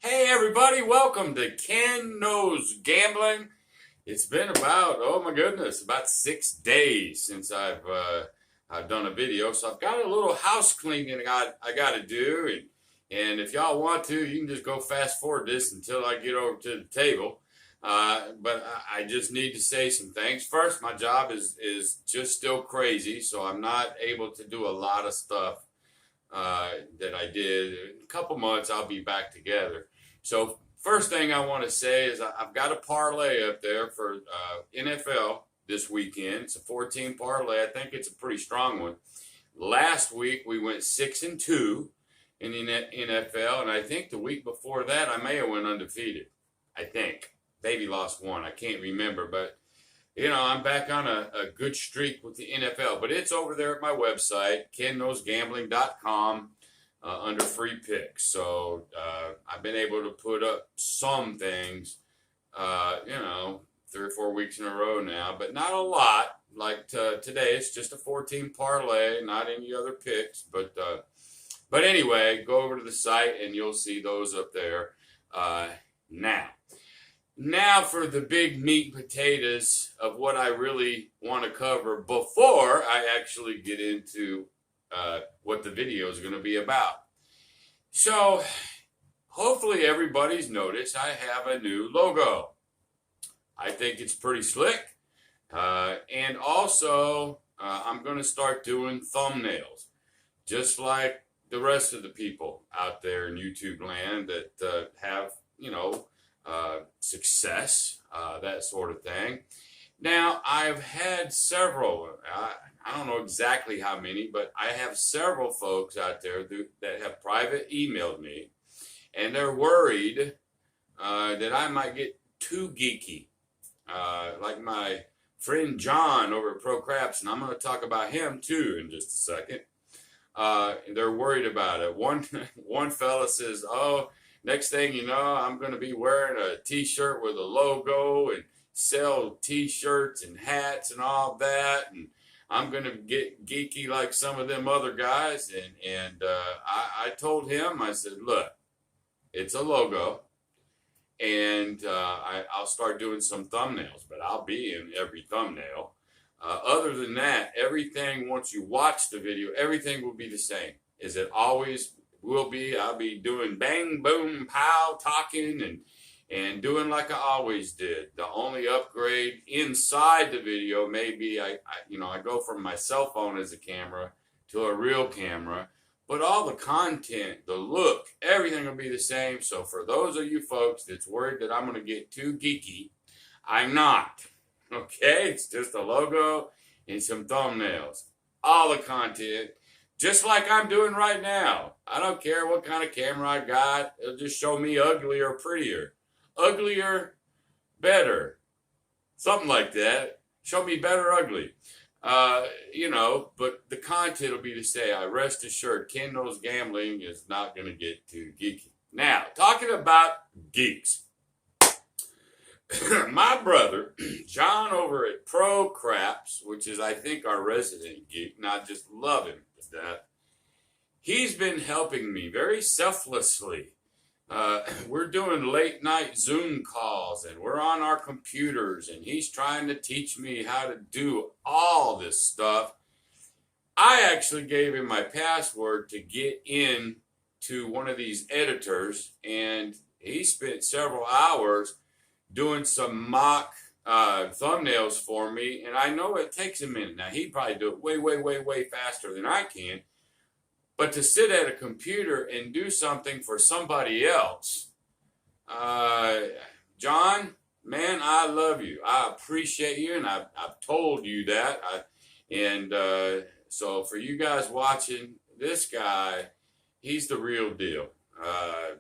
Hey everybody, welcome to Ken Knows Gambling. It's been about, oh my goodness, about 6 days since I've done a video, so I've got a little house cleaning I got to do, and if y'all want to, you can just go fast forward this until I get over to the table. But I just need to say some things. First, my job is just still crazy, so I'm not able to do a lot of stuff that I did. In a couple months, I'll be back together. So first thing I want to say is I've got a parlay up there for NFL this weekend. It's a 14 parlay. I think it's a pretty strong one. Last week we went 6-2 in the NFL, and I think the week before that I may have went undefeated. I think maybe lost one. I can't remember, but you know, I'm back on a good streak with the NFL, but it's over there at my website, kenknowsgambling.com, under free picks. So I've been able to put up some things, 3 or 4 weeks in a row now, but not a lot. Like today, it's just a 14 parlay, not any other picks. But anyway, go over to the site and you'll see those up there Now for the big meat and potatoes of what I really want to cover before I actually get into what the video is going to be about. So hopefully everybody's noticed I have a new logo. I think it's pretty slick. And also I'm going to start doing thumbnails, just like the rest of the people out there in YouTube land that have, success, that sort of thing. Now, I've had several, I don't know exactly how many, but I have several folks out there that have private emailed me, and they're worried that I might get too geeky. Like my friend John over at Pro Craps, and I'm going to talk about him too in just a second. They're worried about it. One fella says, "Oh, next thing you know, I'm going to be wearing a t-shirt with a logo and sell t-shirts and hats and all that. And I'm going to get geeky like some of them other guys." And I told him, I said, "Look, it's a logo. And I'll start doing some thumbnails, but I'll be in every thumbnail. Other than that, everything, once you watch the video, everything will be the same as it always will be. I'll be doing bang, boom, pow, talking and doing like I always did. The only upgrade inside the video may be I go from my cell phone as a camera to a real camera, but all the content, the look, everything will be the same. So for those of you folks that's worried that I'm going to get too geeky, I'm not. Okay, it's just a logo and some thumbnails. All the content, just like I'm doing right now. I don't care what kind of camera I got. It'll just show me ugly or prettier. Uglier, better. Something like that. Show me better ugly. But the content will be the same. I rest assured, Ken Knows Gambling is not going to get too geeky. Now, talking about geeks. My brother, John over at Pro Craps, which is, I think, our resident geek, and I just love him to death, he's been helping me very selflessly. We're doing late night Zoom calls, and we're on our computers, and he's trying to teach me how to do all this stuff. I actually gave him my password to get in to one of these editors, and he spent several hours doing some mock thumbnails for me, and I know it takes a minute. Now, he'd probably do it way, way, way, way faster than I can, but to sit at a computer and do something for somebody else, John, man, I love you. I appreciate you, and I've told you that. So for you guys watching, this guy, he's the real deal.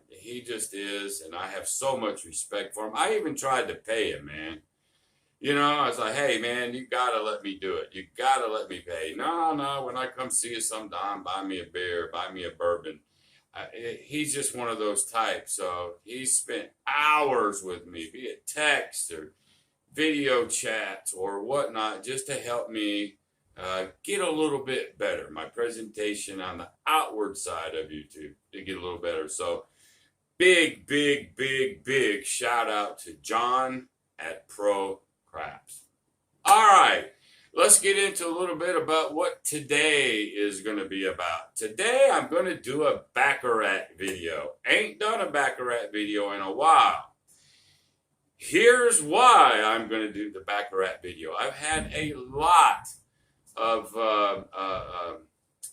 He just is, and I have so much respect for him. I even tried to pay him, man. I was like, "Hey, man, you got to let me do it. You got to let me pay." No, when I come see you sometime, buy me a beer, buy me a bourbon. He's just one of those types. So he spent hours with me, be it text or video chats or whatnot, just to help me get a little bit better. My presentation on the outward side of YouTube to get a little better. So big, big, big, big shout out to John at Pro Craps. All right, let's get into a little bit about what today is going to be about. Today, I'm going to do a Baccarat video. Ain't done a Baccarat video in a while. Here's why I'm going to do the Baccarat video. I've had a lot of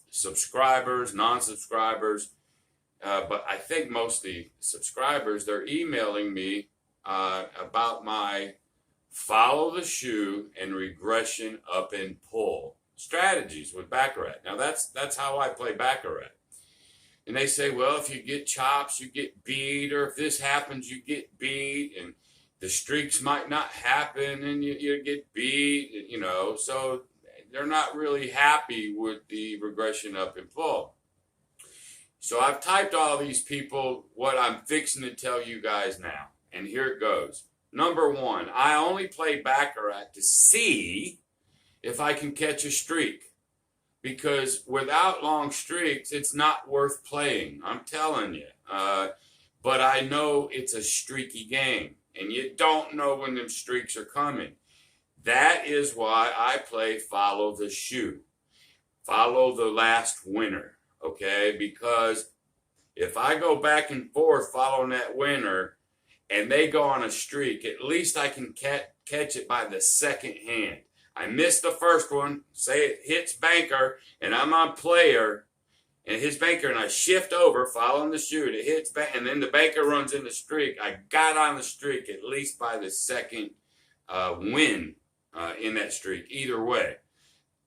subscribers, non-subscribers, but I think mostly subscribers. They're emailing me about my follow the shoe and regression up and pull strategies with Baccarat. Now that's how I play Baccarat. And they say, well, if you get chops, you get beat, or if this happens, you get beat, and the streaks might not happen and you get beat, you know, so they're not really happy with the regression up and pull. So I've typed all these people what I'm fixing to tell you guys now. And here it goes. Number one, I only play Baccarat to see if I can catch a streak. Because without long streaks, it's not worth playing. I'm telling you. But I know it's a streaky game. And you don't know when them streaks are coming. That is why I play follow the shoe. Follow the last winner. Okay? Because if I go back and forth following that winner and they go on a streak, at least I can catch it by the second hand. I missed the first one. Say it hits banker and I'm on player. And his banker, and I shift over, following the shoe, it hits back, and then the banker runs in the streak. I got on the streak at least by the second win in that streak, either way.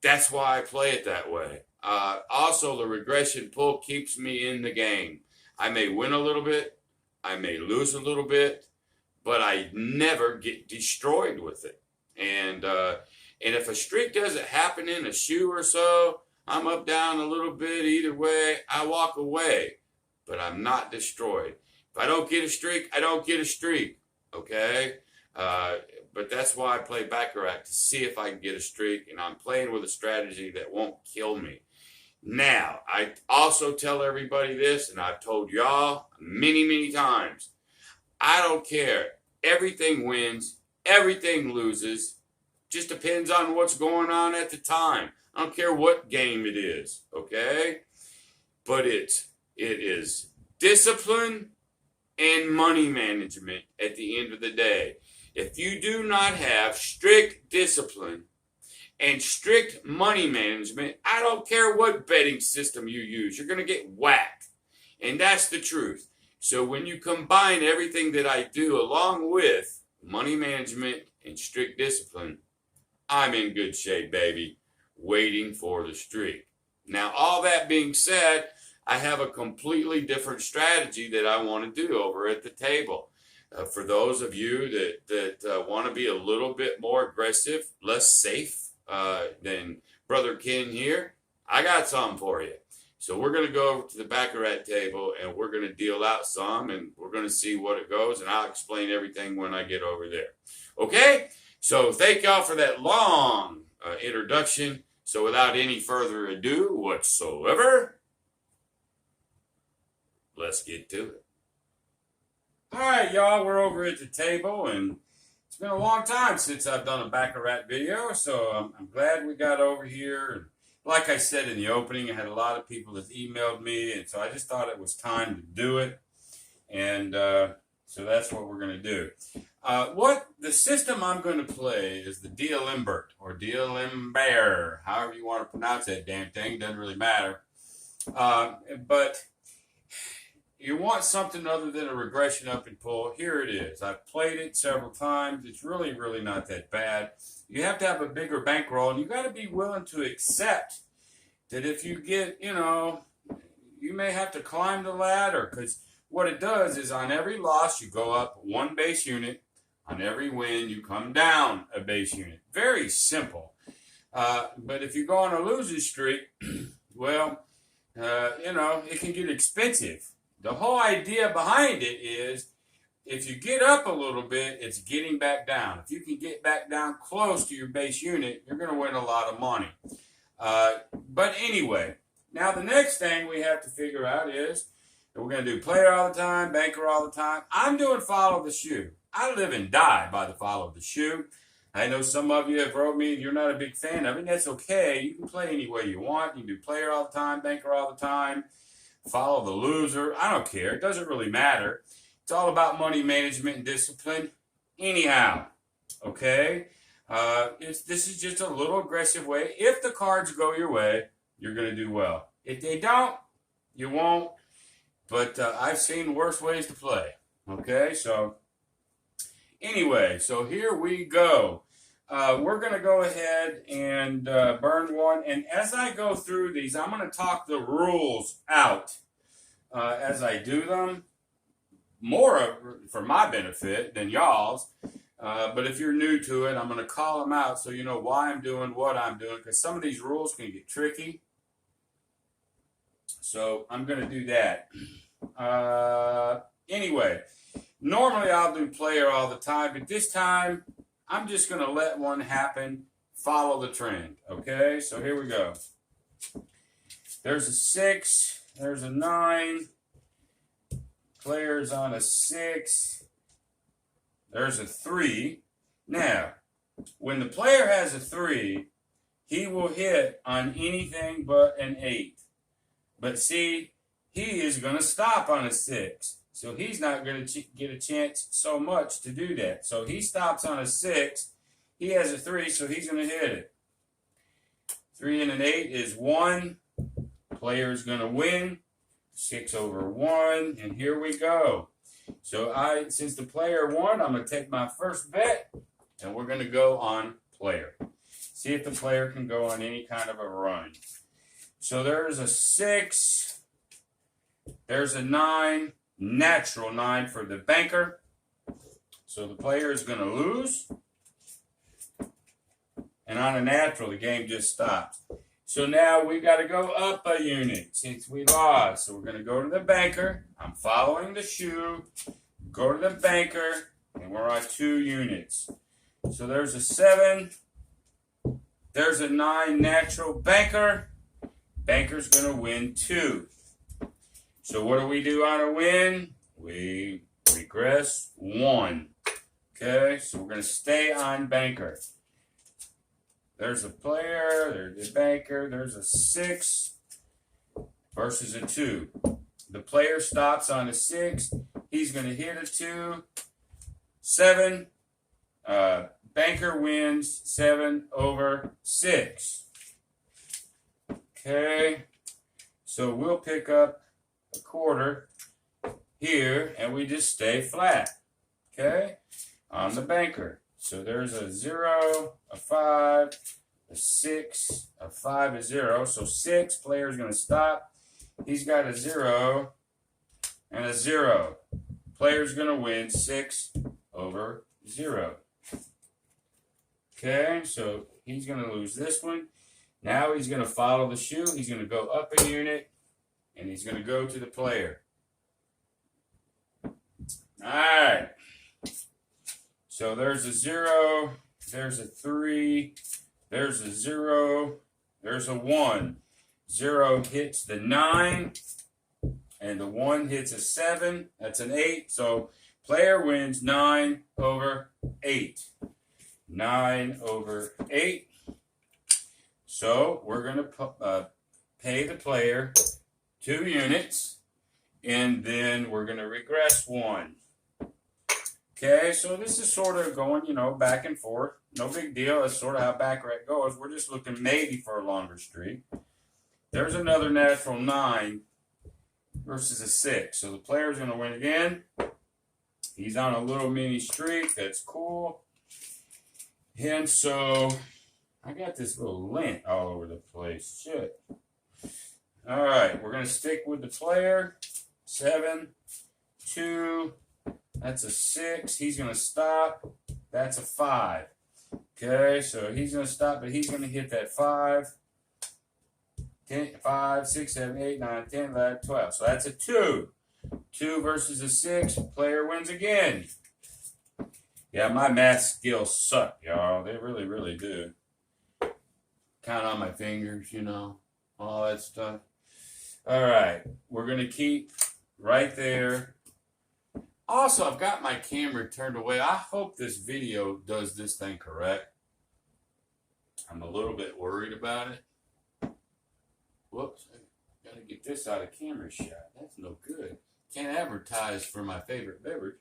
That's why I play it that way. Also, the regression pull keeps me in the game. I may win a little bit, I may lose a little bit, but I never get destroyed with it. And if a streak doesn't happen in a shoe or so, I'm up, down a little bit, either way, I walk away, but I'm not destroyed. If I don't get a streak, I don't get a streak, okay? But that's why I play Baccarat, to see if I can get a streak, and I'm playing with a strategy that won't kill me. Now, I also tell everybody this, and I've told y'all many, many times, I don't care. Everything wins, everything loses, just depends on what's going on at the time. I don't care what game it is, okay? But it is discipline and money management at the end of the day. If you do not have strict discipline and strict money management, I don't care what betting system you use, you're going to get whacked. And that's the truth. So when you combine everything that I do along with money management and strict discipline, I'm in good shape, baby. Waiting for the streak. Now, all that being said, I have a completely different strategy that I want to do over at the table. For those of you that want to be a little bit more aggressive, less safe than Brother Ken here, I got some for you. So we're going to go over to the Baccarat table and we're going to deal out some and we're going to see what it goes, and I'll explain everything when I get over there. Okay? So thank y'all for that long introduction. So without any further ado whatsoever, let's get to it. All right, y'all, we're over at the table, and it's been a long time since I've done a Baccarat video, so I'm glad we got over here. And like I said in the opening, I had a lot of people that emailed me, and so I just thought it was time to do it. And so that's what we're going to do. What the system I'm going to play is the DeAlembert, or DeAlembert, however you want to pronounce that damn thing, doesn't really matter. But you want something other than a regression up and pull. Here it is. I've played it several times. It's really, really not that bad. You have to have a bigger bankroll, and you got to be willing to accept that if you get, you may have to climb the ladder, because what it does is on every loss, you go up one base unit. On every win, you come down a base unit. Very simple. But if you go on a losing streak, well, it can get expensive. The whole idea behind it is if you get up a little bit, it's getting back down. If you can get back down close to your base unit, you're going to win a lot of money. But anyway, now the next thing we have to figure out is And we're going to do player all the time, banker all the time. I'm doing follow the shoe. I live and die by the follow the shoe. I know some of you have wrote me, you're not a big fan of it. That's okay. You can play any way you want. You can do player all the time, banker all the time, follow the loser. I don't care. It doesn't really matter. It's all about money management and discipline. Anyhow, okay? This is just a little aggressive way. If the cards go your way, you're going to do well. If they don't, you won't. But I've seen worse ways to play. Okay, so anyway, so here we go. We're going to go ahead and burn one. And as I go through these, I'm going to talk the rules out as I do them. More for my benefit than y'all's. But if you're new to it, I'm going to call them out so you know why I'm doing what I'm doing. Because some of these rules can get tricky. So I'm going to do that. Anyway, normally I'll do player all the time. But this time, I'm just going to let one happen. Follow the trend. Okay, so here we go. There's a 6. There's a 9. Player's on a 6. There's a 3. Now, when the player has a 3, he will hit on anything but an 8. But see, he is going to stop on a 6. So he's not going to get a chance so much to do that. So he stops on a 6. He has a 3, so he's going to hit it. 3 and an 8 is 1. Player is going to win. 6 over 1, and here we go. So since the player won, I'm going to take my first bet, and we're going to go on player. See if the player can go on any kind of a run. So there's a 6. There's a 9. Natural 9 for the banker. So the player is going to lose. And on a natural, the game just stops. So now we got to go up a unit since we lost. So we're going to go to the banker. I'm following the shoe. Go to the banker. And we're on 2 units. So there's a 7. There's a 9 natural banker. Banker's going to win 2. So what do we do on a win? We regress 1. Okay, so we're going to stay on banker. There's a player, there's a banker, there's a 6 versus a 2. The player stops on a 6. He's going to hit a 2. 7. Banker wins 7 over 6. Okay, so we'll pick up a quarter here and we just stay flat. Okay, on the banker. So there's a 0, a 5, a 6, a 5, a 0. So 6, player's going to stop. He's got a 0 and a 0. Player's going to win 6 over 0. Okay, so he's going to lose this one. Now he's going to follow the shoe. He's going to go up a unit, and he's going to go to the player. All right. So there's a 0, there's a 3, there's a 0, there's a 1. 0 hits the 9, and the 1 hits a 7. That's an 8. So player wins 9 over 8. 9 over 8. So we're going to pay the player 2 units, and then we're going to regress 1. Okay, so this is sort of going, back and forth. No big deal. That's sort of how Baccarat goes. We're just looking maybe for a longer streak. There's another natural 9 versus a 6. So the player's going to win again. He's on a little mini streak. That's cool. And so I got this little lint all over the place. Shit. All right, we're going to stick with the player. 7, 2. That's a 6. He's going to stop. That's a 5. Okay, so he's going to stop, but he's going to hit that 5. 10, 5, 6, 7, 8, 9, 10, 11, 12. So that's a 2. 2 versus a 6. Player wins again. Yeah, my math skills suck, y'all. They really, really do. Count on my fingers, all that stuff. All right, we're going to keep right there. Also, I've got my camera turned away. I hope this video does this thing correct. I'm a little bit worried about it. Whoops. I gotta get this out of camera shot. That's no good. Can't advertise for my favorite beverage.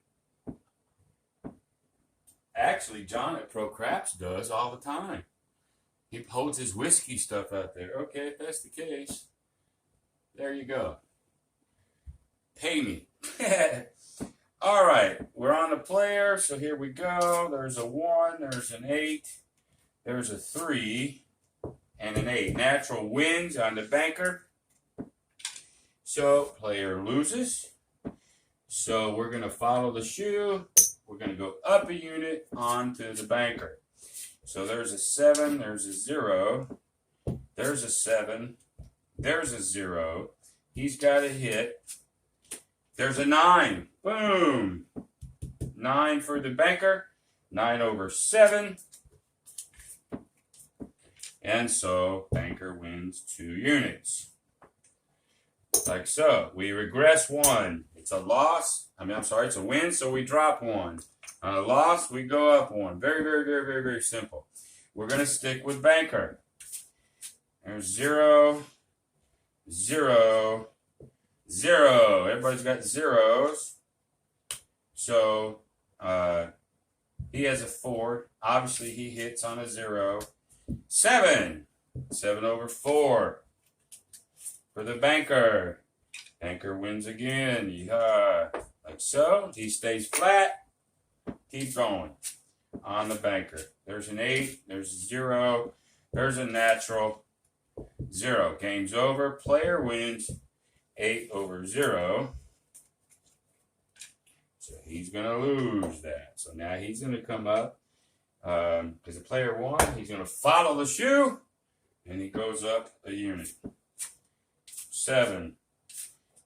Actually, John at Pro Craps does all the time. He holds his whiskey stuff out there. Okay, if that's the case, there you go. Pay me. All right, we're on the player, so here we go. There's a 1, there's an 8, there's a 3, and an 8. Natural wins on the banker. So player loses. So we're going to follow the shoe. We're going to go up a unit onto the banker. So there's a 7, there's a 0, there's a 7, there's a 0. He's got a hit. There's a 9. Boom. 9 for the banker. 9 over 7. And so banker wins 2 units. Like so. We regress 1. It's a loss. It's a win, so we drop 1. On a loss, we go up 1. Very, very, very, very, very simple. We're going to stick with banker. There's 0, 0, 0. Everybody's got zeros. So he has a 4. Obviously, he hits on a 0. 7. 7 over 4. For the banker. Banker wins again. Yeehaw. Like so. He stays flat. Keep going on the banker. There's an 8. There's a 0. There's a natural. 0. Game's over. Player wins 8 over 0. So he's going to lose that. So now he's going to come up. Because the player won, he's going to follow the shoe. And he goes up a unit. 7.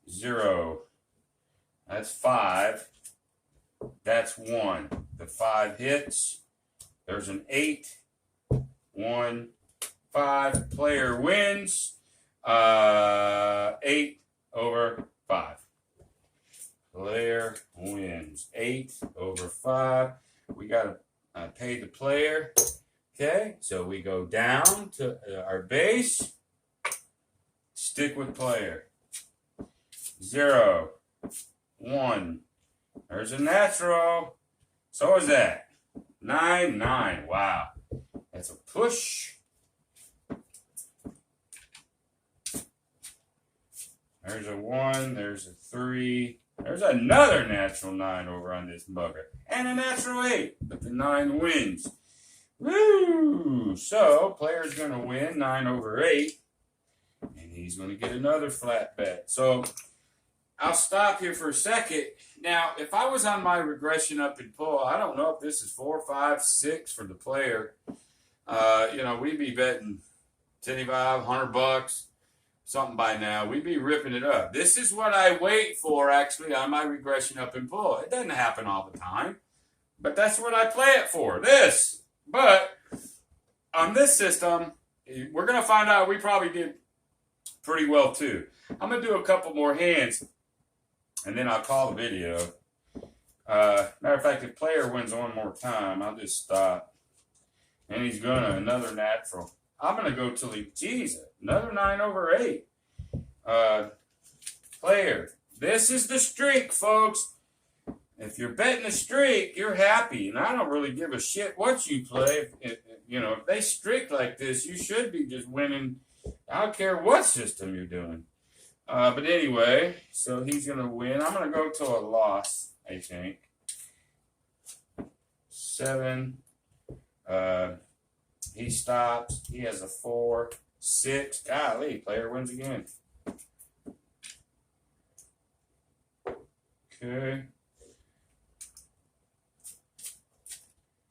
0. That's 5. That's 1. The 5 hits. There's an 8. 1. 5. Player wins. 8 over 5. Player wins. 8 over 5. We got to pay the player. Okay, so we go down to our base. Stick with player. 0. 1. There's a natural. So is that. 9, 9. Wow. That's a push. There's a 1. There's a 3. There's another natural 9 over on this bugger. And a natural 8. But the 9 wins. Woo! So, player's going to win 9 over 8. And he's going to get another flat bet. So, I'll stop here for a second. Now, if I was on my regression up and pull, I don't know if this is 4, 5, 6 for the player. We'd be betting $75, $100, something by now. We'd be ripping it up. This is what I wait for, actually, on my regression up and pull. It doesn't happen all the time. But that's what I play it for, this. But on this system, we're going to find out we probably did pretty well, too. I'm going to do a couple more hands. And then I'll call the video. Matter of fact, if player wins one more time, I'll just stop. And he's gonna another natural. I'm gonna go till he another 9 over 8. Player. This is the streak, folks. If you're betting a streak, you're happy. And I don't really give a shit what you play. If they streak like this, you should be just winning. I don't care what system you're doing. But anyway, so he's going to win. I'm going to go to a loss, I think. 7. He stops. He has a 4. 6. Golly, player wins again. Okay.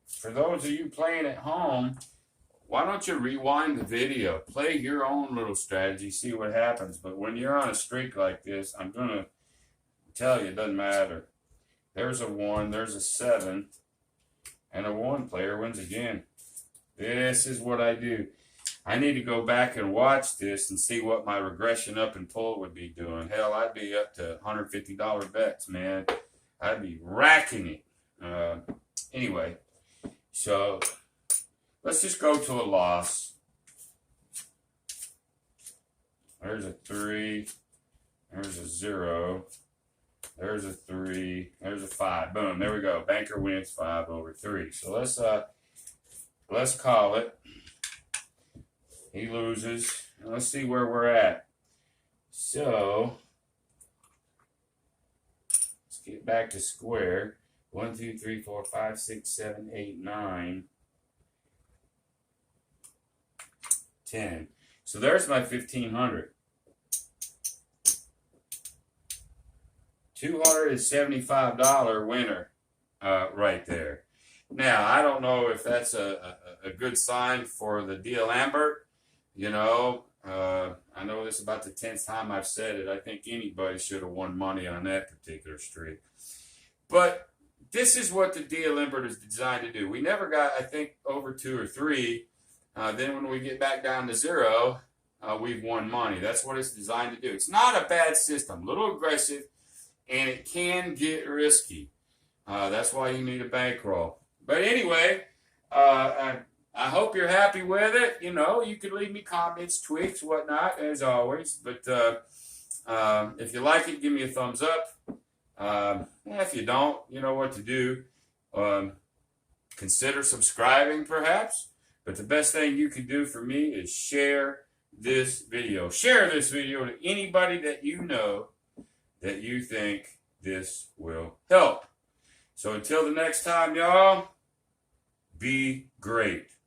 For those of you playing at home, why don't you rewind the video? Play your own little strategy, see what happens. But when you're on a streak like this, I'm going to tell you, it doesn't matter. There's a 1, there's a 7, and a 1. Player wins again. This is what I do. I need to go back and watch this and see what my regression up and pull would be doing. Hell, I'd be up to $150 bets, man. I'd be racking it. Anyway, so let's just go to a loss. There's a 3. There's a 0. There's a 3. There's a 5. Boom. There we go. Banker wins 5/3. So let's call it. He loses. Let's see where we're at. So let's get back to square. 1, 2, 3, 4, 5, 6, 7, 8, 9, 10. So there's my 1,500. $275 winner right there. Now, I don't know if that's a good sign for the DeAlembert. You know, I know this is about the 10th time I've said it. I think anybody should have won money on that particular streak. But this is what the DeAlembert is designed to do. We never got, I think, over 2 or 3. Then when we get back down to 0, we've won money. That's what it's designed to do. It's not a bad system. A little aggressive, and it can get risky. That's why you need a bankroll. But anyway, I hope you're happy with it. You know, you can leave me comments, tweets, whatnot, as always. But if you like it, give me a thumbs up. If you don't, you know what to do. Consider subscribing, perhaps. But the best thing you can do for me is share this video. Share this video to anybody that you know that you think this will help. So until the next time, y'all, be great.